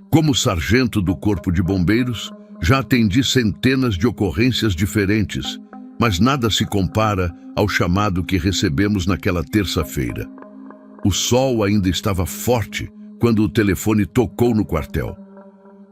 Como sargento do Corpo de Bombeiros, já atendi centenas de ocorrências diferentes, mas nada se compara ao chamado que recebemos naquela terça-feira. O sol ainda estava forte quando o telefone tocou no quartel.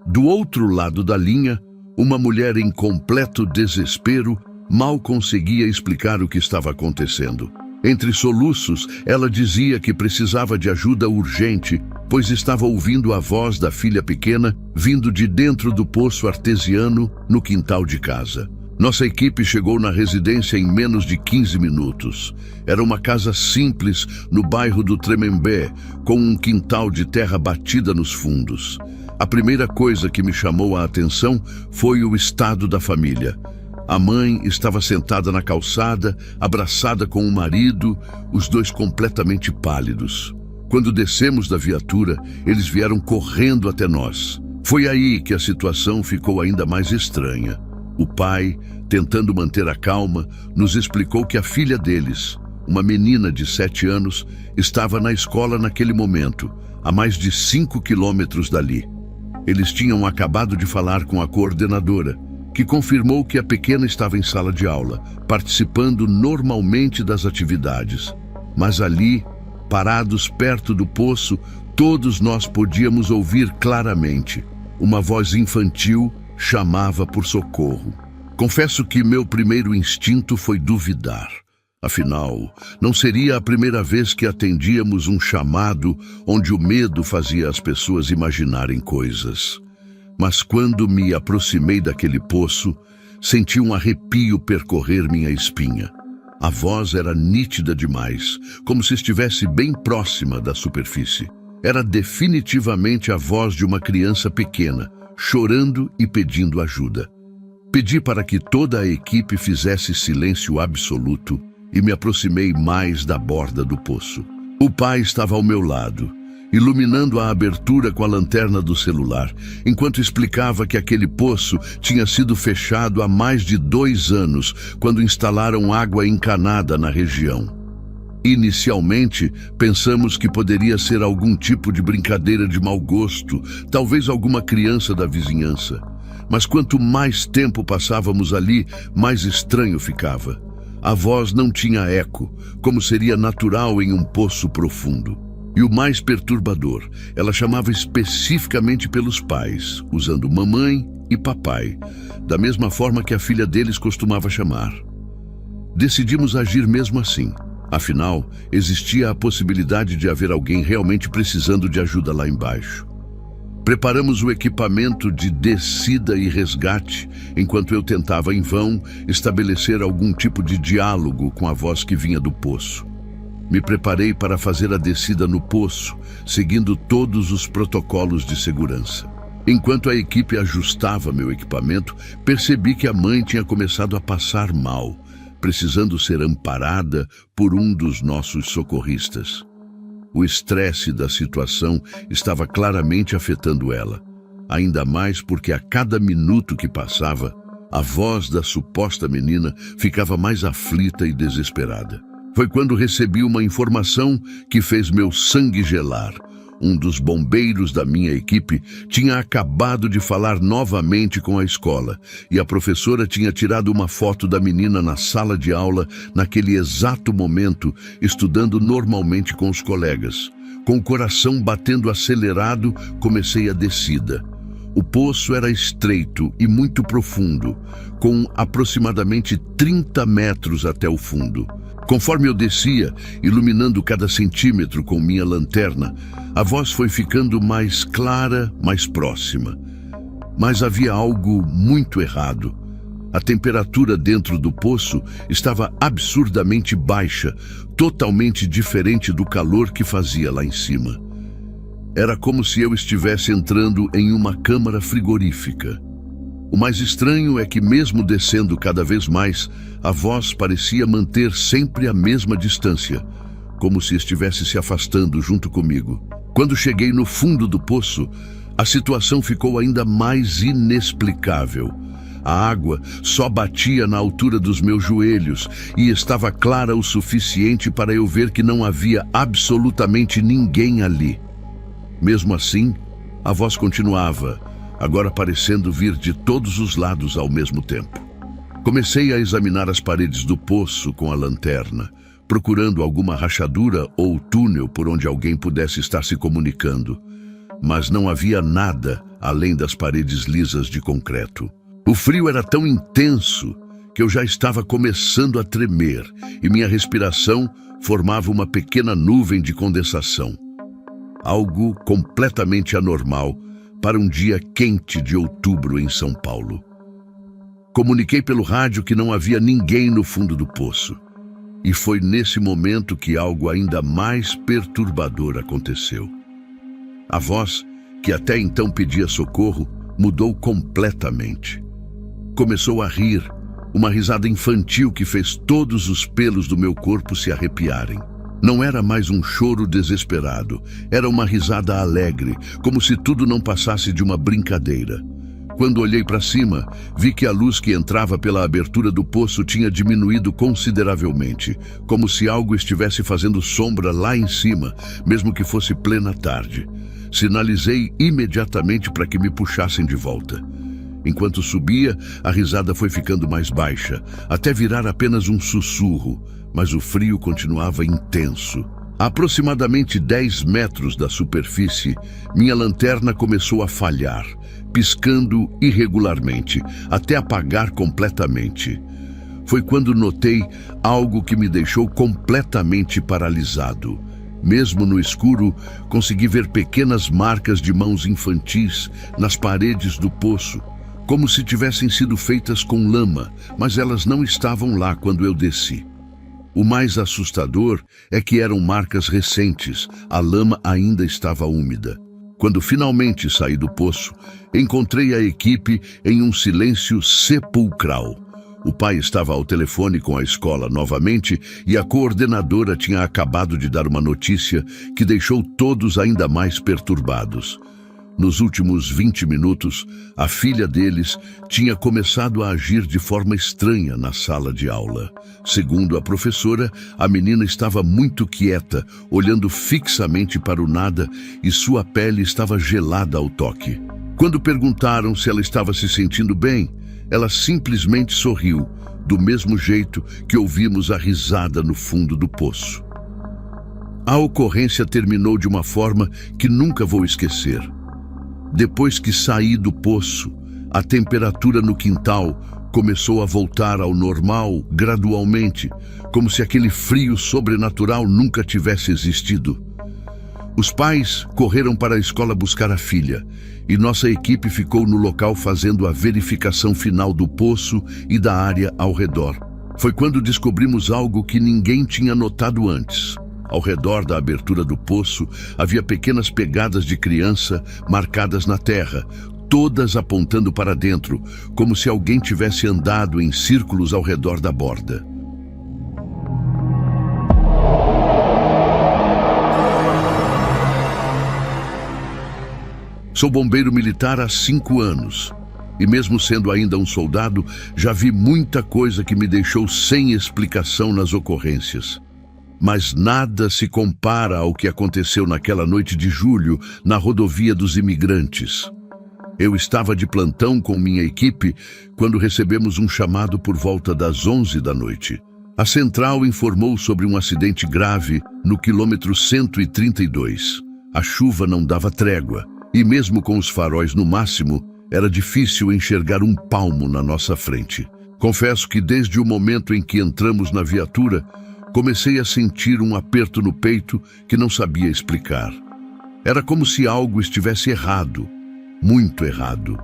Do outro lado da linha, uma mulher em completo desespero mal conseguia explicar o que estava acontecendo. Entre soluços, ela dizia que precisava de ajuda urgente, pois estava ouvindo a voz da filha pequena vindo de dentro do poço artesiano no quintal de casa. Nossa equipe chegou na residência em menos de 15 minutos. Era uma casa simples no bairro do Tremembé, com um quintal de terra batida nos fundos. A primeira coisa que me chamou a atenção foi o estado da família. A mãe estava sentada na calçada, abraçada com o marido, os dois completamente pálidos. Quando descemos da viatura, eles vieram correndo até nós. Foi aí que a situação ficou ainda mais estranha. O pai, tentando manter a calma, nos explicou que a filha deles, uma menina de 7 anos, estava na escola naquele momento, a mais de 5 quilômetros dali. Eles tinham acabado de falar com a coordenadora, que confirmou que a pequena estava em sala de aula, participando normalmente das atividades. Mas ali, parados perto do poço, todos nós podíamos ouvir claramente. Uma voz infantil chamava por socorro. Confesso que meu primeiro instinto foi duvidar. Afinal, não seria a primeira vez que atendíamos um chamado onde o medo fazia as pessoas imaginarem coisas. Mas quando me aproximei daquele poço, senti um arrepio percorrer minha espinha. A voz era nítida demais, como se estivesse bem próxima da superfície. Era definitivamente a voz de uma criança pequena, chorando e pedindo ajuda. Pedi para que toda a equipe fizesse silêncio absoluto e me aproximei mais da borda do poço. O pai estava ao meu lado, iluminando a abertura com a lanterna do celular, enquanto explicava que aquele poço tinha sido fechado há mais de 2 anos, quando instalaram água encanada na região. Inicialmente, pensamos que poderia ser algum tipo de brincadeira de mau gosto, talvez alguma criança da vizinhança. Mas quanto mais tempo passávamos ali, mais estranho ficava. A voz não tinha eco, como seria natural em um poço profundo. E o mais perturbador, ela chamava especificamente pelos pais, usando mamãe e papai, da mesma forma que a filha deles costumava chamar. Decidimos agir mesmo assim. Afinal, existia a possibilidade de haver alguém realmente precisando de ajuda lá embaixo. Preparamos o equipamento de descida e resgate, enquanto eu tentava em vão estabelecer algum tipo de diálogo com a voz que vinha do poço. Me preparei para fazer a descida no poço, seguindo todos os protocolos de segurança. Enquanto a equipe ajustava meu equipamento, percebi que a mãe tinha começado a passar mal, precisando ser amparada por um dos nossos socorristas. O estresse da situação estava claramente afetando ela, ainda mais porque a cada minuto que passava, a voz da suposta menina ficava mais aflita e desesperada. Foi quando recebi uma informação que fez meu sangue gelar. Um dos bombeiros da minha equipe tinha acabado de falar novamente com a escola e a professora tinha tirado uma foto da menina na sala de aula naquele exato momento, estudando normalmente com os colegas. Com o coração batendo acelerado, comecei a descida. O poço era estreito e muito profundo, com aproximadamente 30 metros até o fundo. Conforme eu descia, iluminando cada centímetro com minha lanterna, a voz foi ficando mais clara, mais próxima. Mas havia algo muito errado. A temperatura dentro do poço estava absurdamente baixa, totalmente diferente do calor que fazia lá em cima. Era como se eu estivesse entrando em uma câmara frigorífica. O mais estranho é que, mesmo descendo cada vez mais, a voz parecia manter sempre a mesma distância, como se estivesse se afastando junto comigo. Quando cheguei no fundo do poço, a situação ficou ainda mais inexplicável. A água só batia na altura dos meus joelhos e estava clara o suficiente para eu ver que não havia absolutamente ninguém ali. Mesmo assim, a voz continuava, agora parecendo vir de todos os lados ao mesmo tempo. Comecei a examinar as paredes do poço com a lanterna, procurando alguma rachadura ou túnel por onde alguém pudesse estar se comunicando. Mas não havia nada além das paredes lisas de concreto. O frio era tão intenso que eu já estava começando a tremer e minha respiração formava uma pequena nuvem de condensação. Algo completamente anormal para um dia quente de outubro em São Paulo. Comuniquei pelo rádio que não havia ninguém no fundo do poço. E foi nesse momento que algo ainda mais perturbador aconteceu. A voz, que até então pedia socorro, mudou completamente. Começou a rir, uma risada infantil que fez todos os pelos do meu corpo se arrepiarem. Não era mais um choro desesperado, era uma risada alegre, como se tudo não passasse de uma brincadeira. Quando olhei para cima, vi que a luz que entrava pela abertura do poço tinha diminuído consideravelmente, como se algo estivesse fazendo sombra lá em cima, mesmo que fosse plena tarde. Sinalizei imediatamente para que me puxassem de volta. Enquanto subia, a risada foi ficando mais baixa, até virar apenas um sussurro, mas o frio continuava intenso. A aproximadamente 10 metros da superfície, minha lanterna começou a falhar, piscando irregularmente, até apagar completamente. Foi quando notei algo que me deixou completamente paralisado. Mesmo no escuro, consegui ver pequenas marcas de mãos infantis nas paredes do poço, como se tivessem sido feitas com lama, mas elas não estavam lá quando eu desci. O mais assustador é que eram marcas recentes, a lama ainda estava úmida. Quando finalmente saí do poço, encontrei a equipe em um silêncio sepulcral. O pai estava ao telefone com a escola novamente e a coordenadora tinha acabado de dar uma notícia que deixou todos ainda mais perturbados. Nos últimos 20 minutos, a filha deles tinha começado a agir de forma estranha na sala de aula. Segundo a professora, a menina estava muito quieta, olhando fixamente para o nada e sua pele estava gelada ao toque. Quando perguntaram se ela estava se sentindo bem, ela simplesmente sorriu, do mesmo jeito que ouvimos a risada no fundo do poço. A ocorrência terminou de uma forma que nunca vou esquecer. Depois que saí do poço, a temperatura no quintal começou a voltar ao normal gradualmente, como se aquele frio sobrenatural nunca tivesse existido. Os pais correram para a escola buscar a filha, e nossa equipe ficou no local fazendo a verificação final do poço e da área ao redor. Foi quando descobrimos algo que ninguém tinha notado antes. Ao redor da abertura do poço havia pequenas pegadas de criança marcadas na terra, todas apontando para dentro, como se alguém tivesse andado em círculos ao redor da borda. Sou bombeiro militar há 5 anos. E mesmo sendo ainda um soldado, já vi muita coisa que me deixou sem explicação nas ocorrências. Mas nada se compara ao que aconteceu naquela noite de julho na rodovia dos imigrantes. Eu estava de plantão com minha equipe quando recebemos um chamado por volta das 11 da noite. A central informou sobre um acidente grave no quilômetro 132. A chuva não dava trégua e mesmo com os faróis no máximo, era difícil enxergar um palmo na nossa frente. Confesso que desde o momento em que entramos na viatura, comecei a sentir um aperto no peito que não sabia explicar. Era como se algo estivesse errado, muito errado.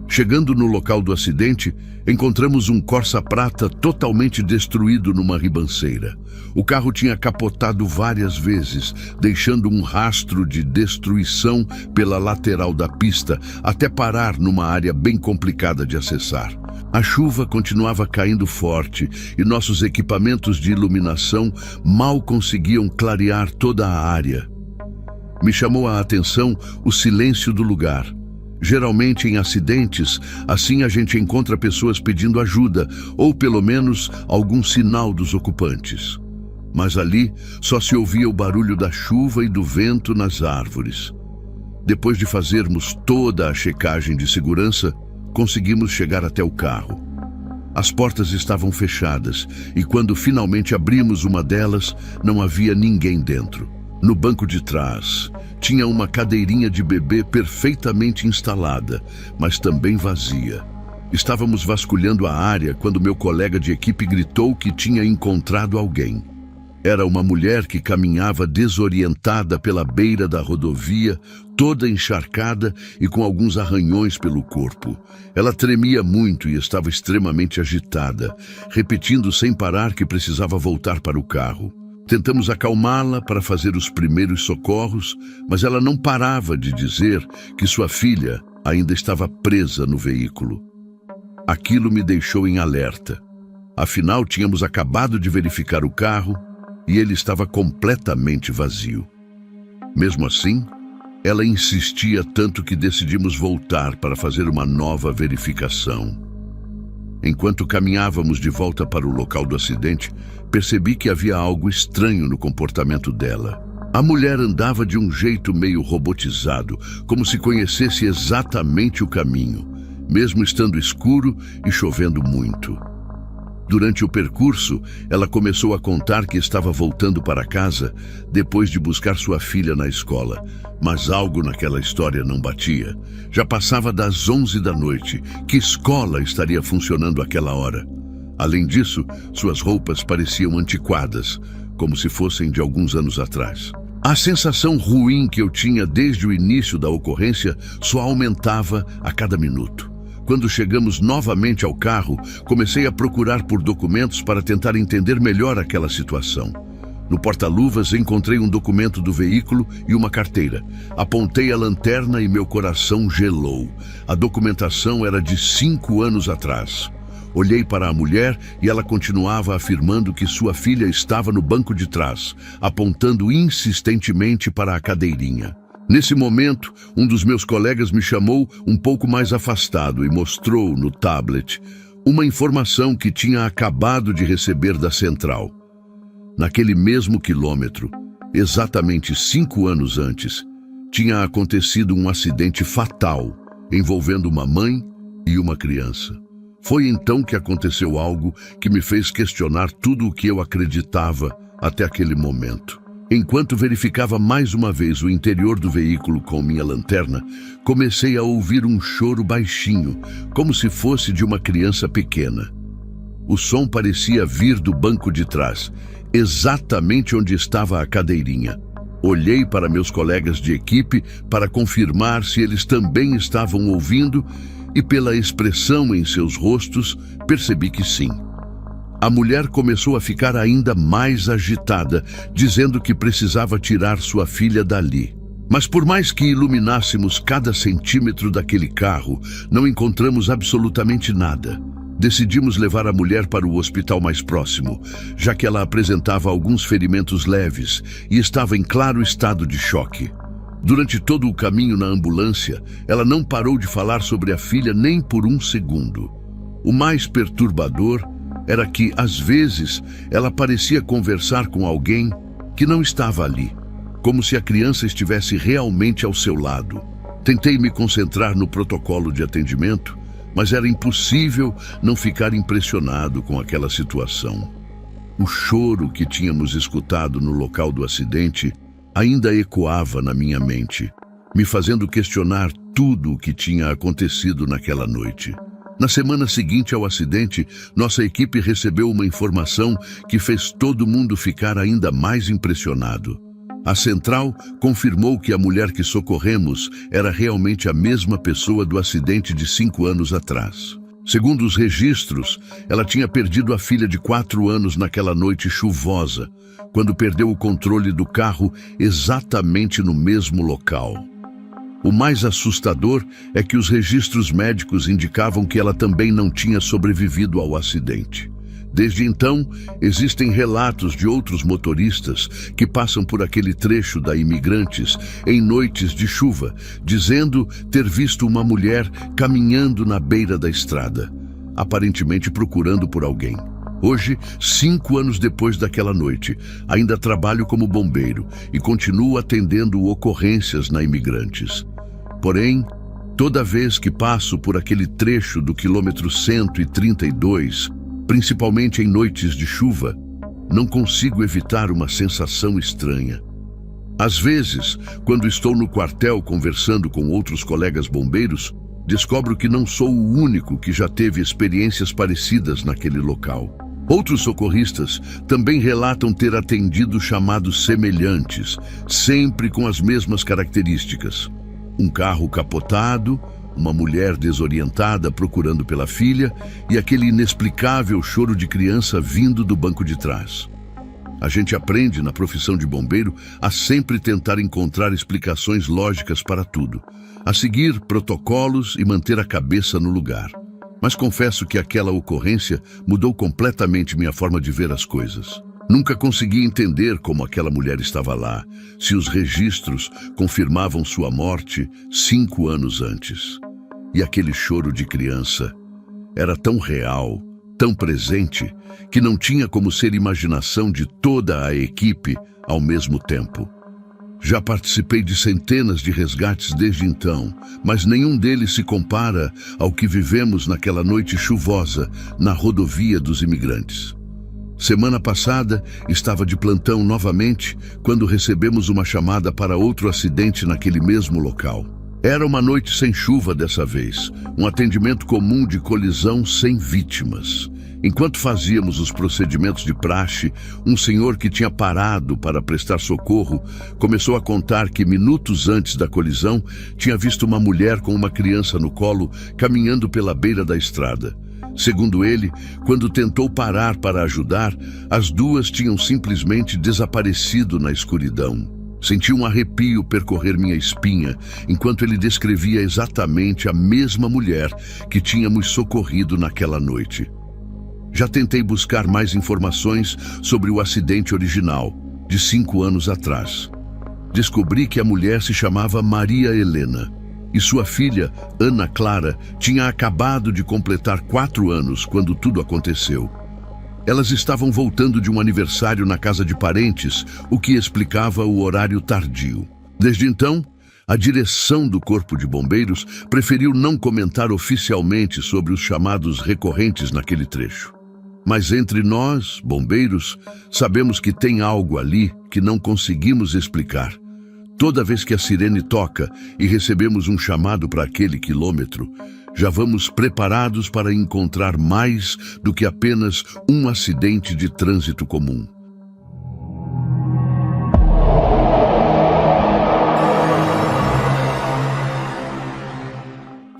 Chegando no local do acidente, encontramos um Corsa prata totalmente destruído numa ribanceira. O carro tinha capotado várias vezes, deixando um rastro de destruição pela lateral da pista, até parar numa área bem complicada de acessar. A chuva continuava caindo forte e nossos equipamentos de iluminação mal conseguiam clarear toda a área. Me chamou a atenção o silêncio do lugar. Geralmente em acidentes, assim a gente encontra pessoas pedindo ajuda, ou pelo menos algum sinal dos ocupantes. Mas ali só se ouvia o barulho da chuva e do vento nas árvores. Depois de fazermos toda a checagem de segurança, conseguimos chegar até o carro. As portas estavam fechadas e quando finalmente abrimos uma delas, não havia ninguém dentro. No banco de trás, tinha uma cadeirinha de bebê perfeitamente instalada, mas também vazia. Estávamos vasculhando a área quando meu colega de equipe gritou que tinha encontrado alguém. Era uma mulher que caminhava desorientada pela beira da rodovia, toda encharcada e com alguns arranhões pelo corpo. Ela tremia muito e estava extremamente agitada, repetindo sem parar que precisava voltar para o carro. Tentamos acalmá-la para fazer os primeiros socorros, mas ela não parava de dizer que sua filha ainda estava presa no veículo. Aquilo me deixou em alerta. Afinal, tínhamos acabado de verificar o carro e ele estava completamente vazio. Mesmo assim, ela insistia tanto que decidimos voltar para fazer uma nova verificação. Enquanto caminhávamos de volta para o local do acidente, percebi que havia algo estranho no comportamento dela. A mulher andava de um jeito meio robotizado, como se conhecesse exatamente o caminho, mesmo estando escuro e chovendo muito. Durante o percurso, ela começou a contar que estava voltando para casa depois de buscar sua filha na escola, mas algo naquela história não batia. Já passava das 11 da noite. Que escola estaria funcionando àquela hora? Além disso, suas roupas pareciam antiquadas, como se fossem de alguns anos atrás. A sensação ruim que eu tinha desde o início da ocorrência só aumentava a cada minuto. Quando chegamos novamente ao carro, comecei a procurar por documentos para tentar entender melhor aquela situação. No porta-luvas encontrei um documento do veículo e uma carteira. Apontei a lanterna e meu coração gelou. A documentação era de 5 anos atrás. Olhei para a mulher e ela continuava afirmando que sua filha estava no banco de trás, apontando insistentemente para a cadeirinha. Nesse momento, um dos meus colegas me chamou um pouco mais afastado e mostrou no tablet uma informação que tinha acabado de receber da central. Naquele mesmo quilômetro, exatamente 5 anos antes, tinha acontecido um acidente fatal envolvendo uma mãe e uma criança. Foi então que aconteceu algo que me fez questionar tudo o que eu acreditava até aquele momento. Enquanto verificava mais uma vez o interior do veículo com minha lanterna, comecei a ouvir um choro baixinho, como se fosse de uma criança pequena. O som parecia vir do banco de trás, exatamente onde estava a cadeirinha. Olhei para meus colegas de equipe para confirmar se eles também estavam ouvindo e, pela expressão em seus rostos, percebi que sim. A mulher começou a ficar ainda mais agitada, dizendo que precisava tirar sua filha dali. Mas por mais que iluminássemos cada centímetro daquele carro, não encontramos absolutamente nada. Decidimos levar a mulher para o hospital mais próximo, já que ela apresentava alguns ferimentos leves e estava em claro estado de choque. Durante todo o caminho na ambulância, ela não parou de falar sobre a filha nem por um segundo. O mais perturbador era que, às vezes, ela parecia conversar com alguém que não estava ali, como se a criança estivesse realmente ao seu lado. Tentei me concentrar no protocolo de atendimento, mas era impossível não ficar impressionado com aquela situação. O choro que tínhamos escutado no local do acidente ainda ecoava na minha mente, me fazendo questionar tudo o que tinha acontecido naquela noite. Na semana seguinte ao acidente, nossa equipe recebeu uma informação que fez todo mundo ficar ainda mais impressionado. A central confirmou que a mulher que socorremos era realmente a mesma pessoa do acidente de 5 anos atrás. Segundo os registros, ela tinha perdido a filha de 4 anos naquela noite chuvosa, quando perdeu o controle do carro exatamente no mesmo local. O mais assustador é que os registros médicos indicavam que ela também não tinha sobrevivido ao acidente. Desde então, existem relatos de outros motoristas que passam por aquele trecho da Imigrantes em noites de chuva, dizendo ter visto uma mulher caminhando na beira da estrada, aparentemente procurando por alguém. Hoje, 5 anos depois daquela noite, ainda trabalho como bombeiro e continuo atendendo ocorrências na Imigrantes. Porém, toda vez que passo por aquele trecho do quilômetro 132, principalmente em noites de chuva, não consigo evitar uma sensação estranha. Às vezes, quando estou no quartel conversando com outros colegas bombeiros, descubro que não sou o único que já teve experiências parecidas naquele local. Outros socorristas também relatam ter atendido chamados semelhantes, sempre com as mesmas características. Um carro capotado, uma mulher desorientada procurando pela filha e aquele inexplicável choro de criança vindo do banco de trás. A gente aprende na profissão de bombeiro a sempre tentar encontrar explicações lógicas para tudo, a seguir protocolos e manter a cabeça no lugar. Mas confesso que aquela ocorrência mudou completamente minha forma de ver as coisas. Nunca consegui entender como aquela mulher estava lá, se os registros confirmavam sua morte 5 anos antes. E aquele choro de criança era tão real, tão presente, que não tinha como ser imaginação de toda a equipe ao mesmo tempo. Já participei de centenas de resgates desde então, mas nenhum deles se compara ao que vivemos naquela noite chuvosa na rodovia dos Imigrantes. Semana passada, estava de plantão novamente quando recebemos uma chamada para outro acidente naquele mesmo local. Era uma noite sem chuva dessa vez, um atendimento comum de colisão sem vítimas. Enquanto fazíamos os procedimentos de praxe, um senhor que tinha parado para prestar socorro começou a contar que minutos antes da colisão tinha visto uma mulher com uma criança no colo caminhando pela beira da estrada. Segundo ele, quando tentou parar para ajudar, as duas tinham simplesmente desaparecido na escuridão. Senti um arrepio percorrer minha espinha enquanto ele descrevia exatamente a mesma mulher que tínhamos socorrido naquela noite. Já tentei buscar mais informações sobre o acidente original, de 5 anos atrás. Descobri que a mulher se chamava Maria Helena e sua filha, Ana Clara, tinha acabado de completar 4 anos quando tudo aconteceu. Elas estavam voltando de um aniversário na casa de parentes, o que explicava o horário tardio. Desde então, a direção do Corpo de Bombeiros preferiu não comentar oficialmente sobre os chamados recorrentes naquele trecho. Mas entre nós, bombeiros, sabemos que tem algo ali que não conseguimos explicar. Toda vez que a sirene toca e recebemos um chamado para aquele quilômetro, já vamos preparados para encontrar mais do que apenas um acidente de trânsito comum.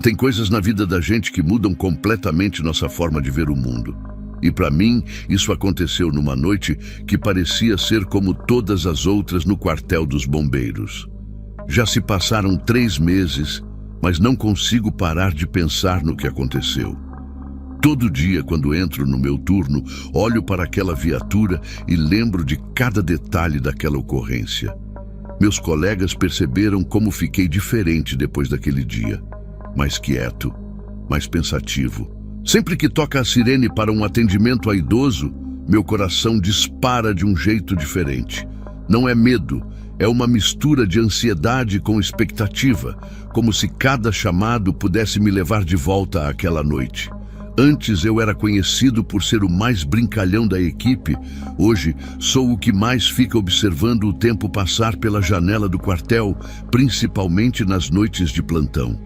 Tem coisas na vida da gente que mudam completamente nossa forma de ver o mundo. E para mim, isso aconteceu numa noite que parecia ser como todas as outras no quartel dos bombeiros. Já se passaram 3 meses, mas não consigo parar de pensar no que aconteceu. Todo dia, quando entro no meu turno, olho para aquela viatura e lembro de cada detalhe daquela ocorrência. Meus colegas perceberam como fiquei diferente depois daquele dia. Mais quieto, mais pensativo. Sempre que toca a sirene para um atendimento a idoso, meu coração dispara de um jeito diferente. Não é medo, é uma mistura de ansiedade com expectativa, como se cada chamado pudesse me levar de volta àquela noite. Antes eu era conhecido por ser o mais brincalhão da equipe, hoje sou o que mais fica observando o tempo passar pela janela do quartel, principalmente nas noites de plantão.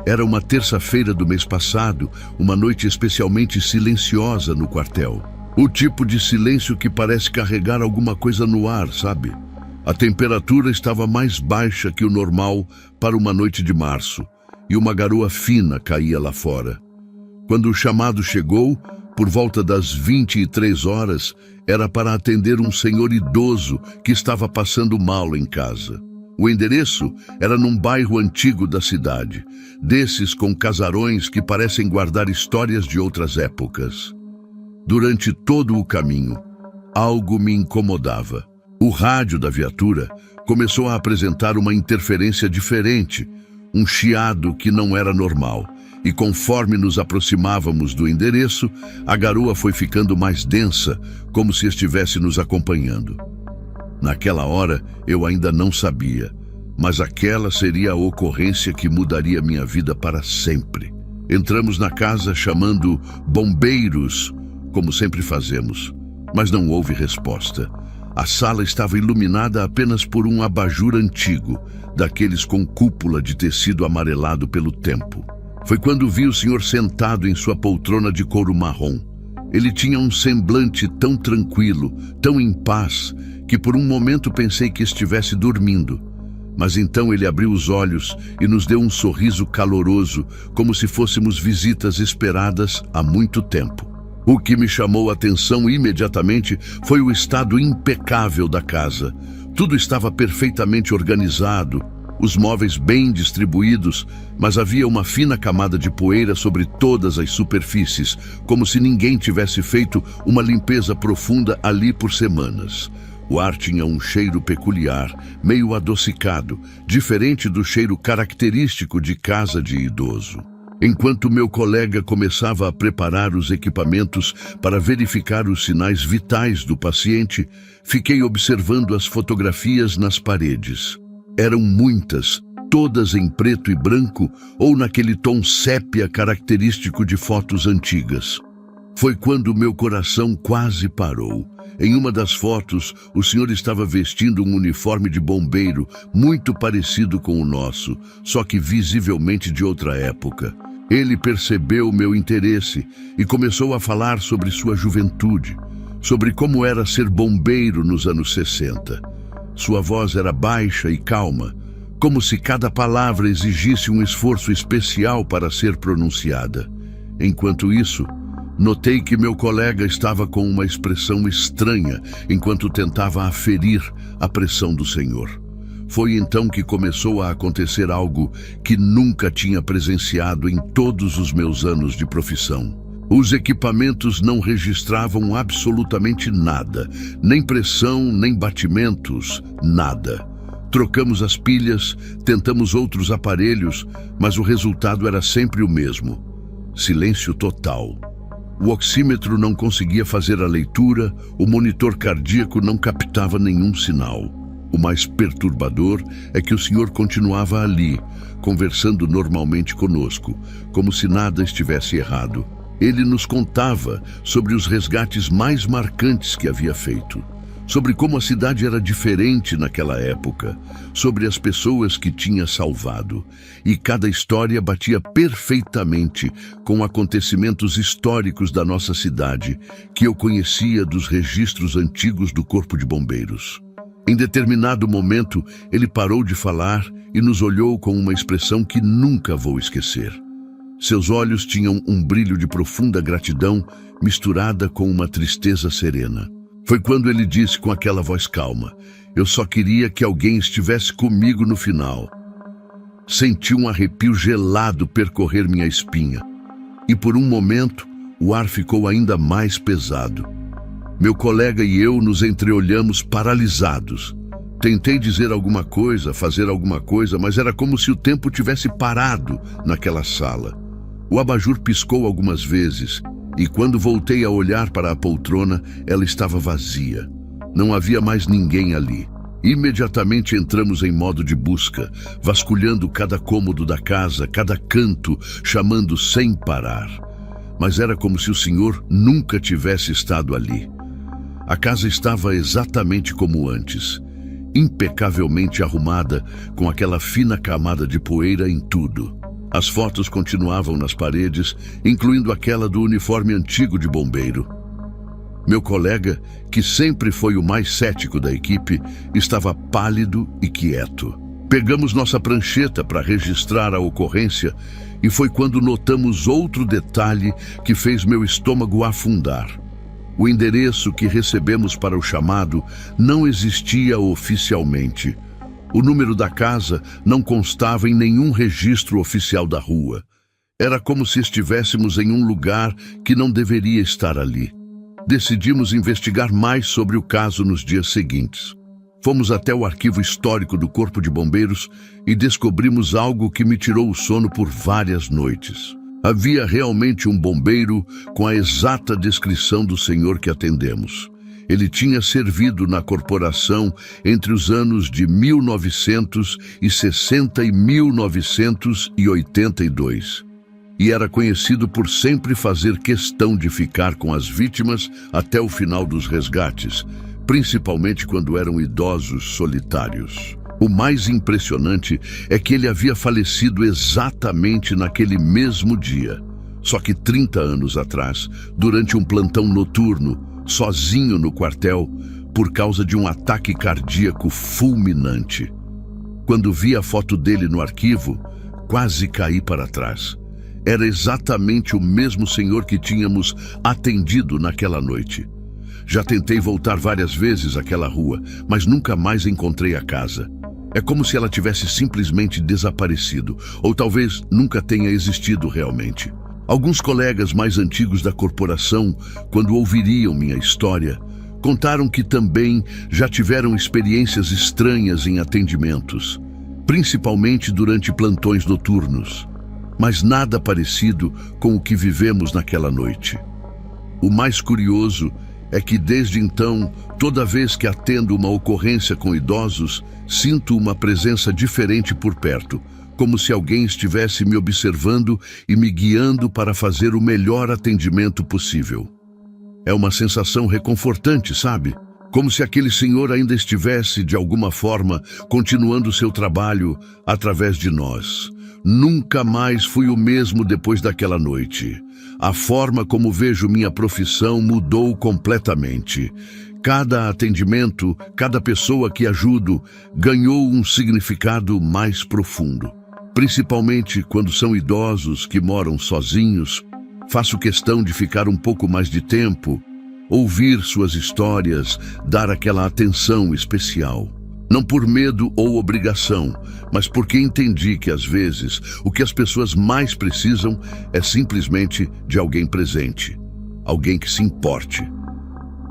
Era uma terça-feira do mês passado, uma noite especialmente silenciosa no quartel. O tipo de silêncio que parece carregar alguma coisa no ar, sabe? A temperatura estava mais baixa que o normal para uma noite de março, e uma garoa fina caía lá fora. Quando o chamado chegou, por volta das 23 horas, era para atender um senhor idoso que estava passando mal em casa. O endereço era num bairro antigo da cidade, desses com casarões que parecem guardar histórias de outras épocas. Durante todo o caminho, algo me incomodava. O rádio da viatura começou a apresentar uma interferência diferente, um chiado que não era normal. E conforme nos aproximávamos do endereço, a garoa foi ficando mais densa, como se estivesse nos acompanhando. Naquela hora, eu ainda não sabia, mas aquela seria a ocorrência que mudaria minha vida para sempre. Entramos na casa chamando bombeiros, como sempre fazemos, mas não houve resposta. A sala estava iluminada apenas por um abajur antigo, daqueles com cúpula de tecido amarelado pelo tempo. Foi quando vi o senhor sentado em sua poltrona de couro marrom. Ele tinha um semblante tão tranquilo, tão em paz, que por um momento pensei que estivesse dormindo. Mas então ele abriu os olhos e nos deu um sorriso caloroso, como se fôssemos visitas esperadas há muito tempo. O que me chamou a atenção imediatamente foi o estado impecável da casa. Tudo estava perfeitamente organizado, os móveis bem distribuídos, mas havia uma fina camada de poeira sobre todas as superfícies, como se ninguém tivesse feito uma limpeza profunda ali por semanas. O ar tinha um cheiro peculiar, meio adocicado, diferente do cheiro característico de casa de idoso. Enquanto meu colega começava a preparar os equipamentos para verificar os sinais vitais do paciente, fiquei observando as fotografias nas paredes. Eram muitas, todas em preto e branco ou naquele tom sépia característico de fotos antigas. Foi quando meu coração quase parou. Em uma das fotos, o senhor estava vestindo um uniforme de bombeiro muito parecido com o nosso, só que visivelmente de outra época. Ele percebeu meu interesse e começou a falar sobre sua juventude, sobre como era ser bombeiro nos anos 60. Sua voz era baixa e calma, como se cada palavra exigisse um esforço especial para ser pronunciada. Enquanto isso, notei que meu colega estava com uma expressão estranha enquanto tentava aferir a pressão do senhor. Foi então que começou a acontecer algo que nunca tinha presenciado em todos os meus anos de profissão. Os equipamentos não registravam absolutamente nada, nem pressão, nem batimentos, nada. Trocamos as pilhas, tentamos outros aparelhos, mas o resultado era sempre o mesmo: silêncio total. O oxímetro não conseguia fazer a leitura, o monitor cardíaco não captava nenhum sinal. O mais perturbador é que o senhor continuava ali, conversando normalmente conosco, como se nada estivesse errado. Ele nos contava sobre os resgates mais marcantes que havia feito, sobre como a cidade era diferente naquela época, sobre as pessoas que tinha salvado, e cada história batia perfeitamente com acontecimentos históricos da nossa cidade, que eu conhecia dos registros antigos do Corpo de Bombeiros. Em determinado momento, ele parou de falar e nos olhou com uma expressão que nunca vou esquecer. Seus olhos tinham um brilho de profunda gratidão misturada com uma tristeza serena. Foi quando ele disse com aquela voz calma: "Eu só queria que alguém estivesse comigo no final." Senti um arrepio gelado percorrer minha espinha. E por um momento, o ar ficou ainda mais pesado. Meu colega e eu nos entreolhamos paralisados. Tentei dizer alguma coisa, fazer alguma coisa, mas era como se o tempo tivesse parado naquela sala. O abajur piscou algumas vezes, e quando voltei a olhar para a poltrona, ela estava vazia. Não havia mais ninguém ali. Imediatamente entramos em modo de busca, vasculhando cada cômodo da casa, cada canto, chamando sem parar. Mas era como se o senhor nunca tivesse estado ali. A casa estava exatamente como antes, impecavelmente arrumada, com aquela fina camada de poeira em tudo. As fotos continuavam nas paredes, incluindo aquela do uniforme antigo de bombeiro. Meu colega, que sempre foi o mais cético da equipe, estava pálido e quieto. Pegamos nossa prancheta para registrar a ocorrência e foi quando notamos outro detalhe que fez meu estômago afundar. O endereço que recebemos para o chamado não existia oficialmente. O número da casa não constava em nenhum registro oficial da rua. Era como se estivéssemos em um lugar que não deveria estar ali. Decidimos investigar mais sobre o caso nos dias seguintes. Fomos até o arquivo histórico do Corpo de Bombeiros e descobrimos algo que me tirou o sono por várias noites. Havia realmente um bombeiro com a exata descrição do senhor que atendemos. Ele tinha servido na corporação entre os anos de 1960 e 1982. E era conhecido por sempre fazer questão de ficar com as vítimas até o final dos resgates, principalmente quando eram idosos solitários. O mais impressionante é que ele havia falecido exatamente naquele mesmo dia, só que 30 anos atrás, durante um plantão noturno, sozinho no quartel, por causa de um ataque cardíaco fulminante. Quando vi a foto dele no arquivo, quase caí para trás. Era exatamente o mesmo senhor que tínhamos atendido naquela noite. Já tentei voltar várias vezes àquela rua, mas nunca mais encontrei a casa. É como se ela tivesse simplesmente desaparecido, ou talvez nunca tenha existido realmente. Alguns colegas mais antigos da corporação, quando ouviriam minha história, contaram que também já tiveram experiências estranhas em atendimentos, principalmente durante plantões noturnos, mas nada parecido com o que vivemos naquela noite. O mais curioso é que desde então, toda vez que atendo uma ocorrência com idosos, sinto uma presença diferente por perto, como se alguém estivesse me observando e me guiando para fazer o melhor atendimento possível. É uma sensação reconfortante, sabe? Como se aquele senhor ainda estivesse, de alguma forma, continuando seu trabalho através de nós. Nunca mais fui o mesmo depois daquela noite. A forma como vejo minha profissão mudou completamente. Cada atendimento, cada pessoa que ajudo, ganhou um significado mais profundo. Principalmente quando são idosos que moram sozinhos, faço questão de ficar um pouco mais de tempo, ouvir suas histórias, dar aquela atenção especial. Não por medo ou obrigação, mas porque entendi que às vezes o que as pessoas mais precisam é simplesmente de alguém presente, alguém que se importe.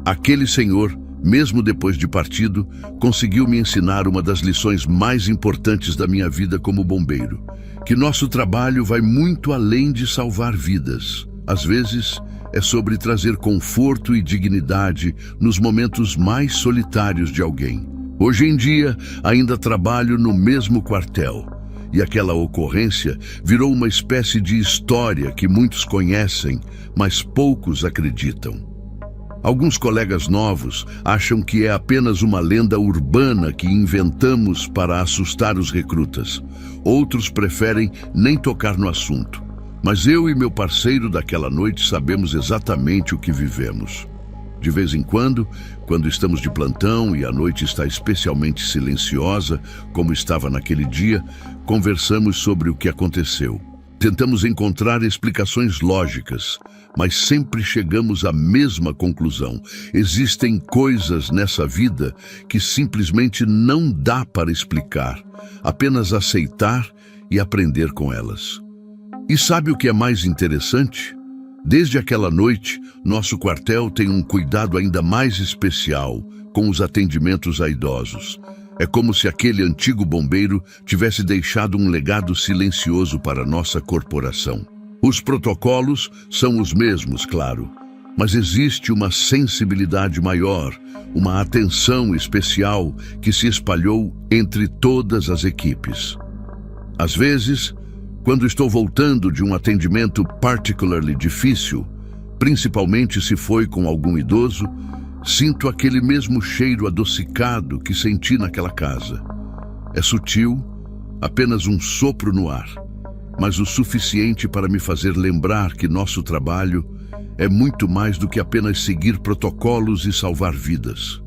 Aquele senhor, mesmo depois de partido, conseguiu me ensinar uma das lições mais importantes da minha vida como bombeiro, que nosso trabalho vai muito além de salvar vidas. Às vezes, é sobre trazer conforto e dignidade nos momentos mais solitários de alguém. Hoje em dia, ainda trabalho no mesmo quartel, e aquela ocorrência virou uma espécie de história que muitos conhecem, mas poucos acreditam. Alguns colegas novos acham que é apenas uma lenda urbana que inventamos para assustar os recrutas. Outros preferem nem tocar no assunto. Mas eu e meu parceiro daquela noite sabemos exatamente o que vivemos. De vez em quando estamos de plantão e a noite está especialmente silenciosa, como estava naquele dia, conversamos sobre o que aconteceu. Tentamos encontrar explicações lógicas, mas sempre chegamos à mesma conclusão. Existem coisas nessa vida que simplesmente não dá para explicar, apenas aceitar e aprender com elas. E sabe o que é mais interessante? Desde aquela noite, nosso quartel tem um cuidado ainda mais especial com os atendimentos a idosos. É como se aquele antigo bombeiro tivesse deixado um legado silencioso para nossa corporação. Os protocolos são os mesmos, claro, mas existe uma sensibilidade maior, uma atenção especial que se espalhou entre todas as equipes. Às vezes, quando estou voltando de um atendimento particularly difícil, principalmente se foi com algum idoso, sinto aquele mesmo cheiro adocicado que senti naquela casa. É sutil, apenas um sopro no ar, mas o suficiente para me fazer lembrar que nosso trabalho é muito mais do que apenas seguir protocolos e salvar vidas.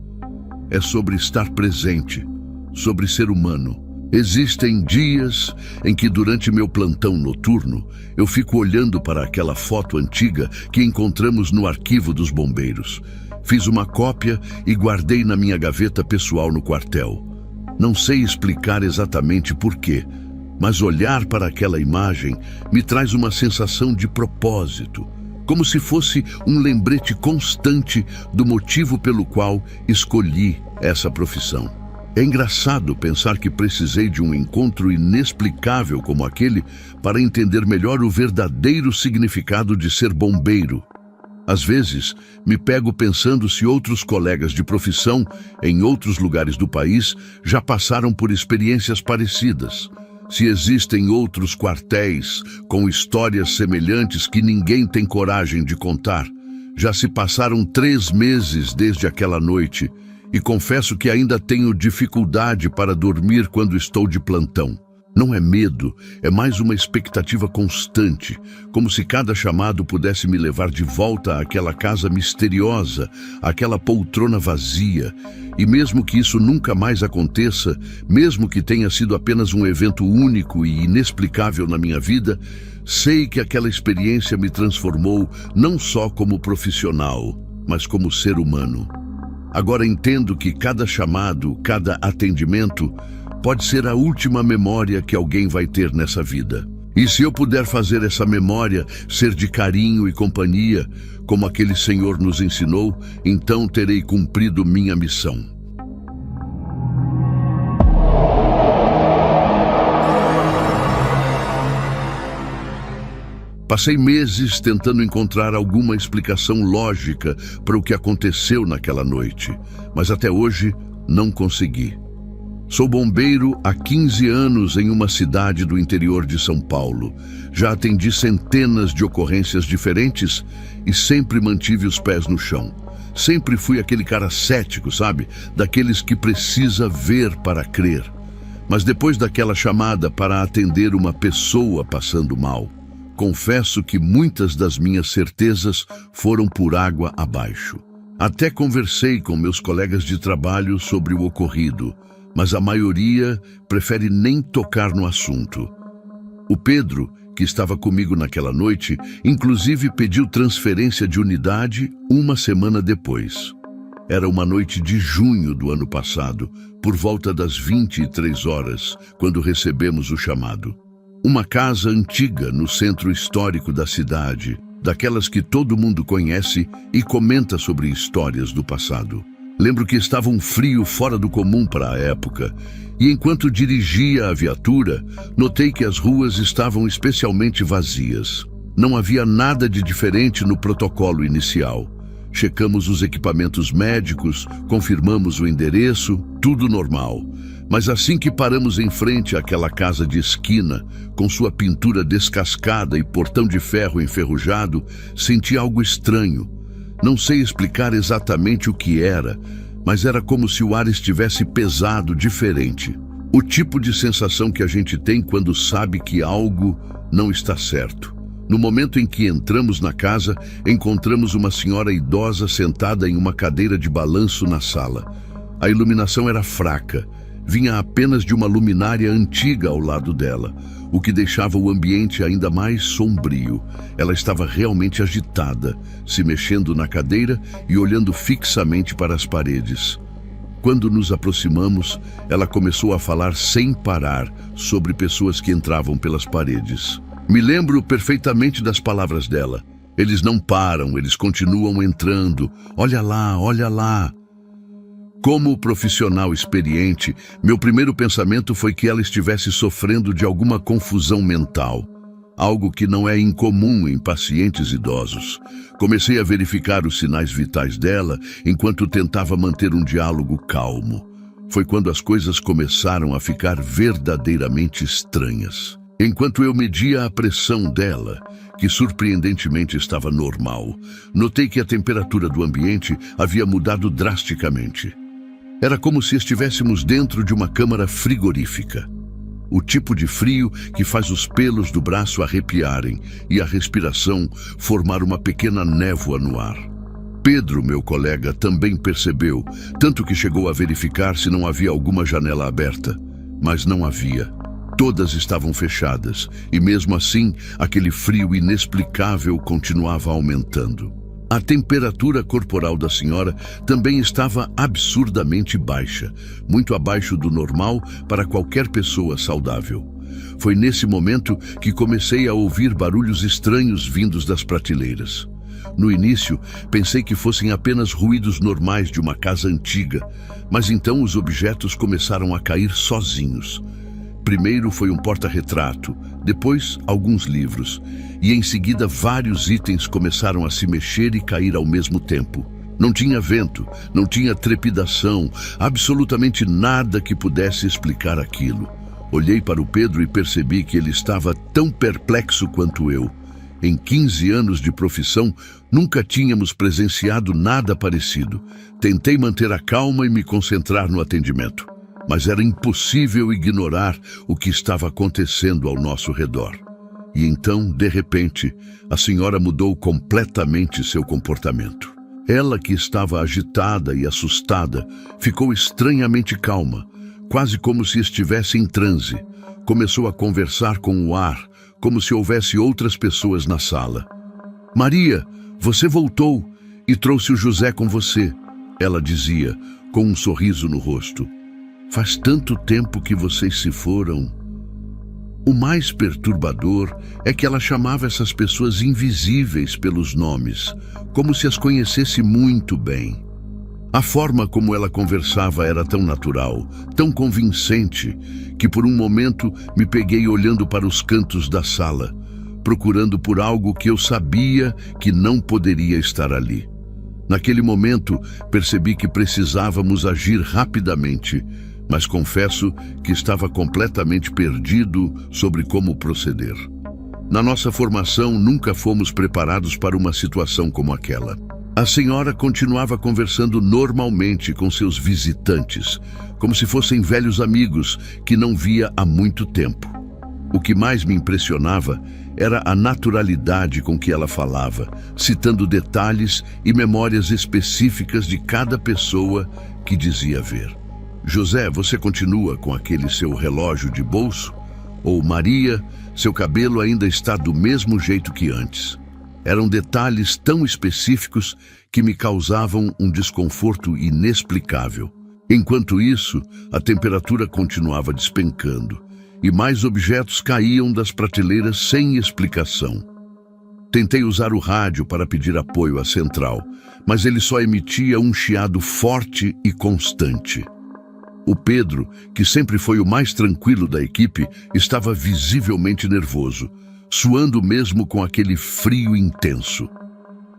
É sobre estar presente, sobre ser humano. Existem dias em que durante meu plantão noturno eu fico olhando para aquela foto antiga que encontramos no arquivo dos bombeiros. Fiz uma cópia e guardei na minha gaveta pessoal no quartel. Não sei explicar exatamente por quê, mas olhar para aquela imagem me traz uma sensação de propósito, como se fosse um lembrete constante do motivo pelo qual escolhi essa profissão. É engraçado pensar que precisei de um encontro inexplicável como aquele para entender melhor o verdadeiro significado de ser bombeiro. Às vezes, me pego pensando se outros colegas de profissão, em outros lugares do país, já passaram por experiências parecidas. Se existem outros quartéis com histórias semelhantes que ninguém tem coragem de contar. Já se passaram 3 meses desde aquela noite e confesso que ainda tenho dificuldade para dormir quando estou de plantão. Não é medo, é mais uma expectativa constante, como se cada chamado pudesse me levar de volta àquela casa misteriosa, àquela poltrona vazia. E mesmo que isso nunca mais aconteça, mesmo que tenha sido apenas um evento único e inexplicável na minha vida, sei que aquela experiência me transformou não só como profissional, mas como ser humano. Agora entendo que cada chamado, cada atendimento, pode ser a última memória que alguém vai ter nessa vida. E se eu puder fazer essa memória ser de carinho e companhia, como aquele Senhor nos ensinou, então terei cumprido minha missão. Passei meses tentando encontrar alguma explicação lógica para o que aconteceu naquela noite, mas até hoje não consegui. Sou bombeiro há 15 anos em uma cidade do interior de São Paulo. Já atendi centenas de ocorrências diferentes e sempre mantive os pés no chão. Sempre fui aquele cara cético, sabe? Daqueles que precisa ver para crer. Mas depois daquela chamada para atender uma pessoa passando mal, confesso que muitas das minhas certezas foram por água abaixo. Até conversei com meus colegas de trabalho sobre o ocorrido, mas a maioria prefere nem tocar no assunto. O Pedro, que estava comigo naquela noite, inclusive pediu transferência de unidade uma semana depois. Era uma noite de junho do ano passado, por volta das 23 horas, quando recebemos o chamado. Uma casa antiga no centro histórico da cidade, daquelas que todo mundo conhece e comenta sobre histórias do passado. Lembro que estava um frio fora do comum para a época, e enquanto dirigia a viatura, notei que as ruas estavam especialmente vazias. Não havia nada de diferente no protocolo inicial. Checamos os equipamentos médicos, confirmamos o endereço, tudo normal. Mas assim que paramos em frente àquela casa de esquina, com sua pintura descascada e portão de ferro enferrujado, senti algo estranho. Não sei explicar exatamente o que era, mas era como se o ar estivesse pesado, diferente. O tipo de sensação que a gente tem quando sabe que algo não está certo. No momento em que entramos na casa, encontramos uma senhora idosa sentada em uma cadeira de balanço na sala. A iluminação era fraca, vinha apenas de uma luminária antiga ao lado dela, o que deixava o ambiente ainda mais sombrio. Ela estava realmente agitada, se mexendo na cadeira e olhando fixamente para as paredes. Quando nos aproximamos, ela começou a falar sem parar sobre pessoas que entravam pelas paredes. Me lembro perfeitamente das palavras dela. Eles não param, eles continuam entrando. Olha lá, olha lá. Como profissional experiente, meu primeiro pensamento foi que ela estivesse sofrendo de alguma confusão mental, algo que não é incomum em pacientes idosos. Comecei a verificar os sinais vitais dela enquanto tentava manter um diálogo calmo. Foi quando as coisas começaram a ficar verdadeiramente estranhas. Enquanto eu media a pressão dela, que surpreendentemente estava normal, notei que a temperatura do ambiente havia mudado drasticamente. Era como se estivéssemos dentro de uma câmara frigorífica. O tipo de frio que faz os pelos do braço arrepiarem e a respiração formar uma pequena névoa no ar. Pedro, meu colega, também percebeu, tanto que chegou a verificar se não havia alguma janela aberta. Mas não havia. Todas estavam fechadas, e mesmo assim, aquele frio inexplicável continuava aumentando. A temperatura corporal da senhora também estava absurdamente baixa, muito abaixo do normal para qualquer pessoa saudável. Foi nesse momento que comecei a ouvir barulhos estranhos vindos das prateleiras. No início, pensei que fossem apenas ruídos normais de uma casa antiga, mas então os objetos começaram a cair sozinhos. Primeiro foi um porta-retrato, depois alguns livros, e em seguida vários itens começaram a se mexer e cair ao mesmo tempo. Não tinha vento, não tinha trepidação, absolutamente nada que pudesse explicar aquilo. Olhei para o Pedro e percebi que ele estava tão perplexo quanto eu. Em 15 anos de profissão, nunca tínhamos presenciado nada parecido. Tentei manter a calma e me concentrar no atendimento, mas era impossível ignorar o que estava acontecendo ao nosso redor. E então, de repente, a senhora mudou completamente seu comportamento. Ela, que estava agitada e assustada, ficou estranhamente calma, quase como se estivesse em transe. Começou a conversar com o ar, como se houvesse outras pessoas na sala. "Maria, você voltou e trouxe o José com você", ela dizia, com um sorriso no rosto. "Faz tanto tempo que vocês se foram." O mais perturbador é que ela chamava essas pessoas invisíveis pelos nomes, como se as conhecesse muito bem. A forma como ela conversava era tão natural, tão convincente, que por um momento me peguei olhando para os cantos da sala, procurando por algo que eu sabia que não poderia estar ali. Naquele momento, percebi que precisávamos agir rapidamente, mas confesso que estava completamente perdido sobre como proceder. Na nossa formação, nunca fomos preparados para uma situação como aquela. A senhora continuava conversando normalmente com seus visitantes, como se fossem velhos amigos que não via há muito tempo. O que mais me impressionava era a naturalidade com que ela falava, citando detalhes e memórias específicas de cada pessoa que dizia ver. "José, você continua com aquele seu relógio de bolso?" Ou "Maria, seu cabelo ainda está do mesmo jeito que antes." Eram detalhes tão específicos que me causavam um desconforto inexplicável. Enquanto isso, a temperatura continuava despencando e mais objetos caíam das prateleiras sem explicação. Tentei usar o rádio para pedir apoio à central, mas ele só emitia um chiado forte e constante. O Pedro, que sempre foi o mais tranquilo da equipe, estava visivelmente nervoso, suando mesmo com aquele frio intenso.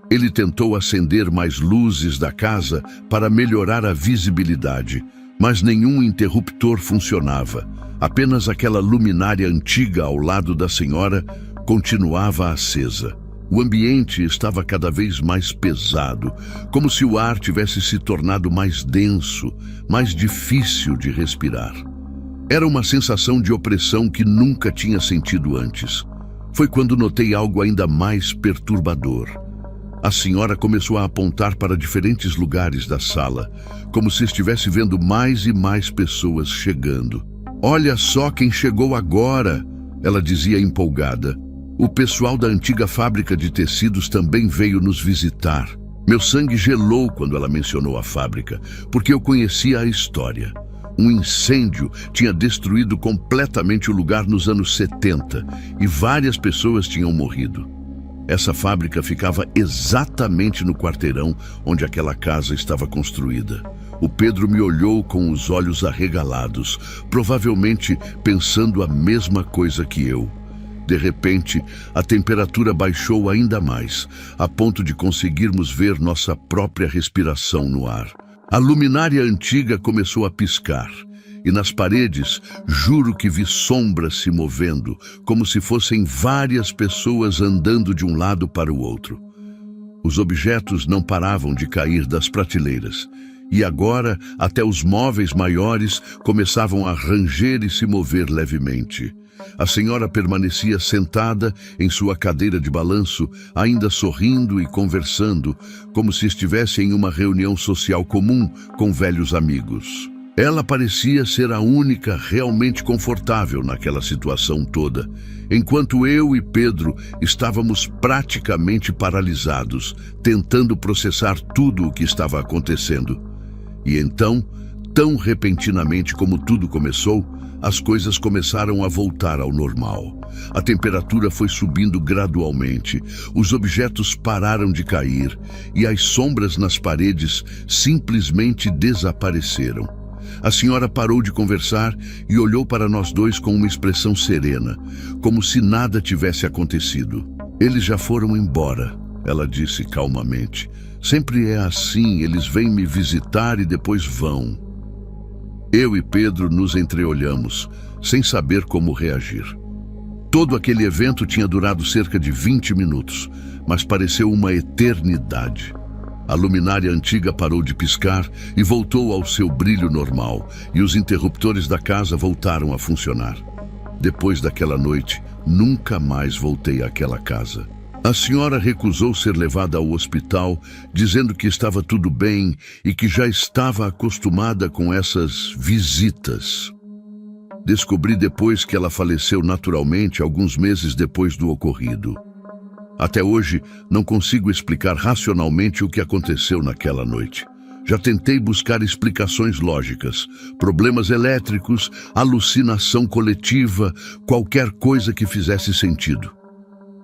Ele tentou acender mais luzes da casa para melhorar a visibilidade, mas nenhum interruptor funcionava. Apenas aquela luminária antiga ao lado da senhora continuava acesa. O ambiente estava cada vez mais pesado, como se o ar tivesse se tornado mais denso, mais difícil de respirar. Era uma sensação de opressão que nunca tinha sentido antes. Foi quando notei algo ainda mais perturbador. A senhora começou a apontar para diferentes lugares da sala, como se estivesse vendo mais e mais pessoas chegando. "Olha só quem chegou agora", ela dizia empolgada. "O pessoal da antiga fábrica de tecidos também veio nos visitar." Meu sangue gelou quando ela mencionou a fábrica, porque eu conhecia a história. Um incêndio tinha destruído completamente o lugar nos anos 70 e várias pessoas tinham morrido. Essa fábrica ficava exatamente no quarteirão onde aquela casa estava construída. O Pedro me olhou com os olhos arregalados, provavelmente pensando a mesma coisa que eu. De repente, a temperatura baixou ainda mais, a ponto de conseguirmos ver nossa própria respiração no ar. A luminária antiga começou a piscar, e nas paredes, juro que vi sombras se movendo, como se fossem várias pessoas andando de um lado para o outro. Os objetos não paravam de cair das prateleiras, e agora até os móveis maiores começavam a ranger e se mover levemente. A senhora permanecia sentada em sua cadeira de balanço, ainda sorrindo e conversando, como se estivesse em uma reunião social comum com velhos amigos. Ela parecia ser a única realmente confortável naquela situação toda, enquanto eu e Pedro estávamos praticamente paralisados, tentando processar tudo o que estava acontecendo. E então, tão repentinamente como tudo começou, as coisas começaram a voltar ao normal. A temperatura foi subindo gradualmente, os objetos pararam de cair e as sombras nas paredes simplesmente desapareceram. A senhora parou de conversar e olhou para nós dois com uma expressão serena, como se nada tivesse acontecido. Eles já foram embora, ela disse calmamente. Sempre é assim, eles vêm me visitar e depois vão. Eu e Pedro nos entreolhamos, sem saber como reagir. Todo aquele evento tinha durado cerca de 20 minutos, mas pareceu uma eternidade. A luminária antiga parou de piscar e voltou ao seu brilho normal, e os interruptores da casa voltaram a funcionar. Depois daquela noite, nunca mais voltei àquela casa. A senhora recusou ser levada ao hospital, dizendo que estava tudo bem e que já estava acostumada com essas visitas. Descobri depois que ela faleceu naturalmente alguns meses depois do ocorrido. Até hoje, não consigo explicar racionalmente o que aconteceu naquela noite. Já tentei buscar explicações lógicas, problemas elétricos, alucinação coletiva, qualquer coisa que fizesse sentido.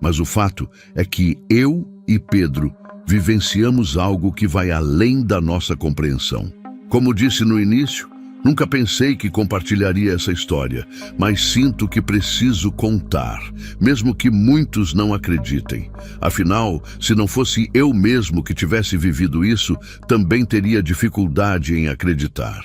Mas o fato é que eu e Pedro vivenciamos algo que vai além da nossa compreensão. Como disse no início, nunca pensei que compartilharia essa história, mas sinto que preciso contar, mesmo que muitos não acreditem. Afinal, se não fosse eu mesmo que tivesse vivido isso, também teria dificuldade em acreditar.